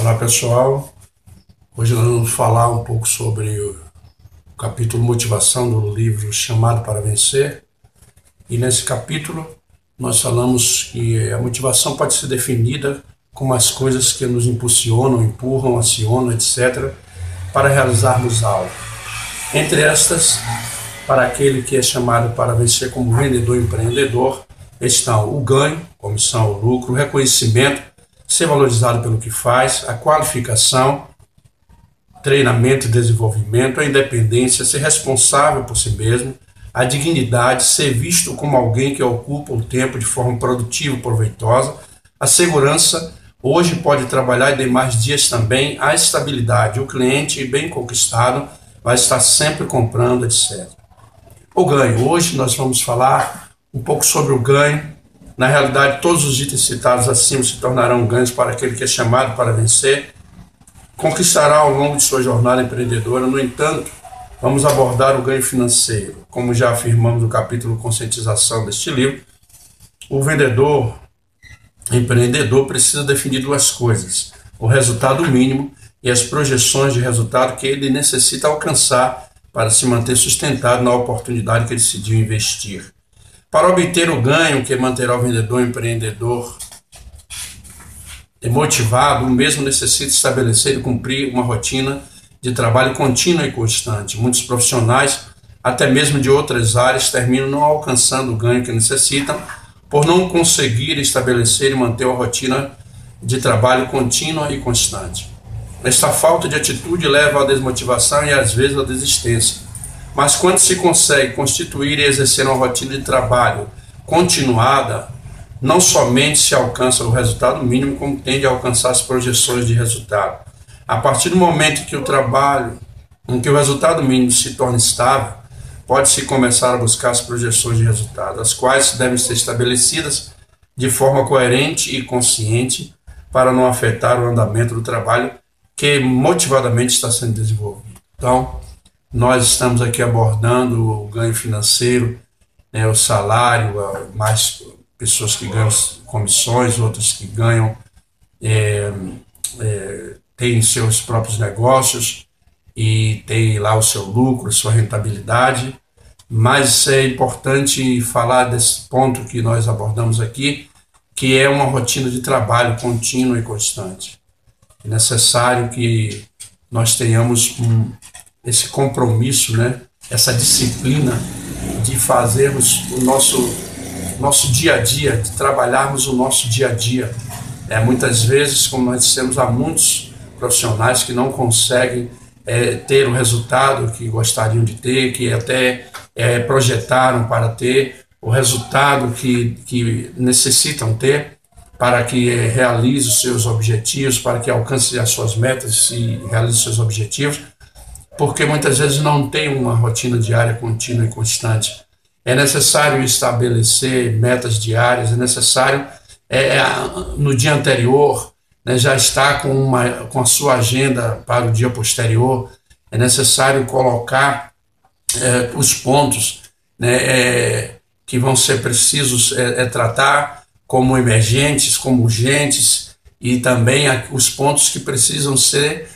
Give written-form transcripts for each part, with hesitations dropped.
Olá pessoal, hoje nós vamos falar um pouco sobre o capítulo Motivação do livro Chamado para Vencer. E nesse capítulo nós falamos que a motivação pode ser definida como as coisas que nos impulsionam, empurram, acionam, etc., para realizarmos algo. Entre estas, para aquele que é chamado para vencer como vendedor empreendedor, estão o ganho, comissão, o lucro, o reconhecimento, ser valorizado pelo que faz, a qualificação, treinamento e desenvolvimento, a independência, ser responsável por si mesmo, a dignidade, ser visto como alguém que ocupa o tempo de forma produtiva e proveitosa, a segurança, hoje pode trabalhar e demais dias também, a estabilidade, o cliente bem conquistado vai estar sempre comprando, etc. O ganho, hoje nós vamos falar um pouco sobre o ganho. Na realidade, todos os itens citados acima se tornarão ganhos para aquele que é chamado para vencer, conquistará ao longo de sua jornada empreendedora. No entanto, vamos abordar o ganho financeiro. Como já afirmamos no capítulo Conscientização deste livro, o vendedor empreendedor precisa definir duas coisas: o resultado mínimo e as projeções de resultado que ele necessita alcançar para se manter sustentado na oportunidade que ele decidiu investir. Para obter o ganho que manterá o vendedor empreendedor motivado, o mesmo necessita estabelecer e cumprir uma rotina de trabalho contínua e constante. Muitos profissionais, até mesmo de outras áreas, terminam não alcançando o ganho que necessitam por não conseguir estabelecer e manter uma rotina de trabalho contínua e constante. Esta falta de atitude leva à desmotivação e às vezes à desistência. Mas quando se consegue constituir e exercer uma rotina de trabalho continuada, não somente se alcança o resultado mínimo, como tende a alcançar as projeções de resultado. A partir do momento em que o resultado mínimo se torna estável, pode-se começar a buscar as projeções de resultado, as quais devem ser estabelecidas de forma coerente e consciente para não afetar o andamento do trabalho que motivadamente está sendo desenvolvido. Então, nós estamos aqui abordando o ganho financeiro, o salário, mais pessoas que ganham comissões, outras que ganham, têm seus próprios negócios e tem lá o seu lucro, sua rentabilidade. Mas é importante falar desse ponto que nós abordamos aqui, que é uma rotina de trabalho contínua e constante. É necessário que nós tenhamos esse compromisso, essa disciplina de fazermos o nosso dia a dia, de trabalharmos o nosso dia a dia. Muitas vezes, como nós dissemos, há muitos profissionais que não conseguem ter o resultado que gostariam de ter, que até projetaram para ter, o resultado que necessitam ter para que realize os seus objetivos, para que alcance as suas metas e realize os seus objetivos, porque muitas vezes não tem uma rotina diária contínua e constante. É necessário estabelecer metas diárias, é necessário, no dia anterior, já estar com a sua agenda para o dia posterior, é necessário colocar os pontos que vão ser precisos tratar como emergentes, como urgentes, e também os pontos que precisam ser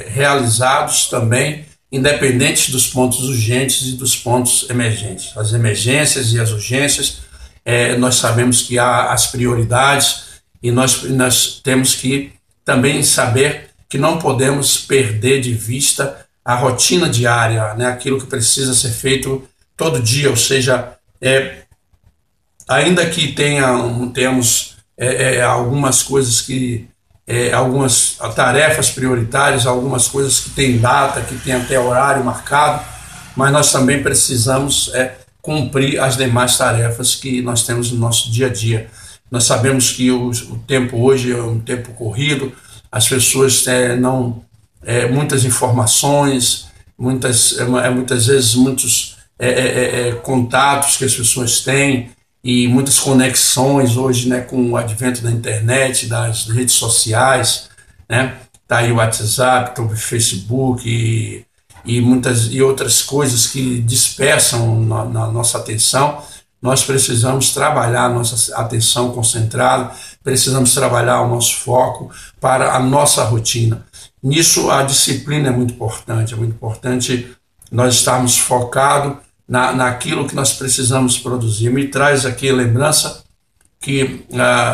realizados também, independentes dos pontos urgentes e dos pontos emergentes. As emergências e as urgências, nós sabemos que há as prioridades, e nós temos que também saber que não podemos perder de vista a rotina diária, aquilo que precisa ser feito todo dia, ou seja, ainda que tenhamos algumas coisas algumas tarefas prioritárias, algumas coisas que têm data, que têm até horário marcado, mas nós também precisamos cumprir as demais tarefas que nós temos no nosso dia a dia. Nós sabemos que o tempo hoje é um tempo corrido, as pessoas muitas informações, muitas vezes muitos contatos que as pessoas têm, e muitas conexões hoje, com o advento da internet, das redes sociais, tá aí o WhatsApp, o Facebook e outras coisas que dispersam na nossa atenção. Nós precisamos trabalhar nossa atenção concentrada, precisamos trabalhar o nosso foco para a nossa rotina. Nisso a disciplina é muito importante nós estarmos focados naquilo que nós precisamos produzir. Me traz aqui a lembrança que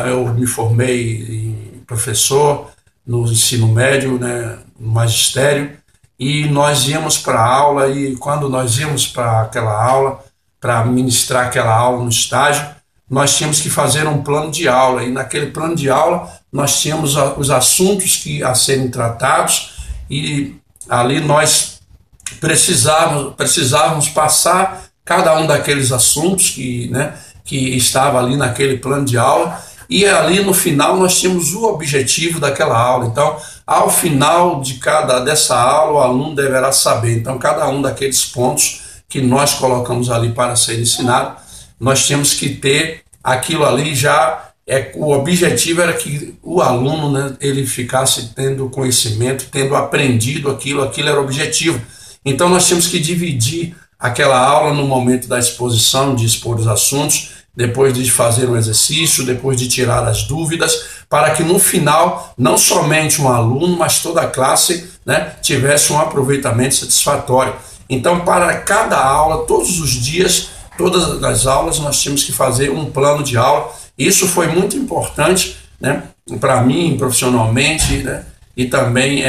eu me formei em professor no ensino médio, né, no magistério, e nós íamos para a aula, e quando nós íamos para aquela aula, para ministrar aquela aula no estágio, nós tínhamos que fazer um plano de aula, e naquele plano de aula nós tínhamos os assuntos a serem tratados, e ali nós precisávamos passar cada um daqueles assuntos que estava ali naquele plano de aula, e ali no final nós tínhamos o objetivo daquela aula. Então, ao final dessa aula, o aluno deverá saber. Então, cada um daqueles pontos que nós colocamos ali para ser ensinado, nós tínhamos que ter aquilo ali já. O objetivo era que o aluno, né, ele ficasse tendo conhecimento, tendo aprendido aquilo era o objetivo. Então, nós tínhamos que dividir aquela aula no momento da exposição, de expor os assuntos, depois de fazer um exercício, depois de tirar as dúvidas, para que no final, não somente um aluno, mas toda a classe, né, tivesse um aproveitamento satisfatório. Então, para cada aula, todos os dias, todas as aulas, nós tínhamos que fazer um plano de aula. Isso foi muito importante, né, para mim, profissionalmente, né, e também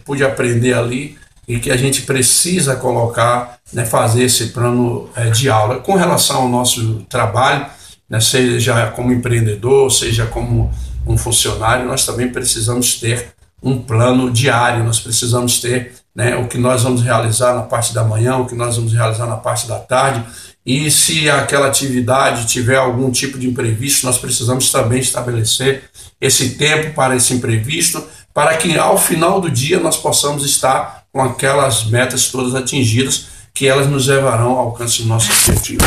pude aprender ali e que a gente precisa colocar, né, fazer esse plano de aula. Com relação ao nosso trabalho, né, seja como empreendedor, seja como um funcionário, nós também precisamos ter um plano diário, nós precisamos ter, né, o que nós vamos realizar na parte da manhã, o que nós vamos realizar na parte da tarde, e se aquela atividade tiver algum tipo de imprevisto, nós precisamos também estabelecer esse tempo para esse imprevisto, para que ao final do dia nós possamos estar com aquelas metas todas atingidas, que elas nos levarão ao alcance do nosso objetivo.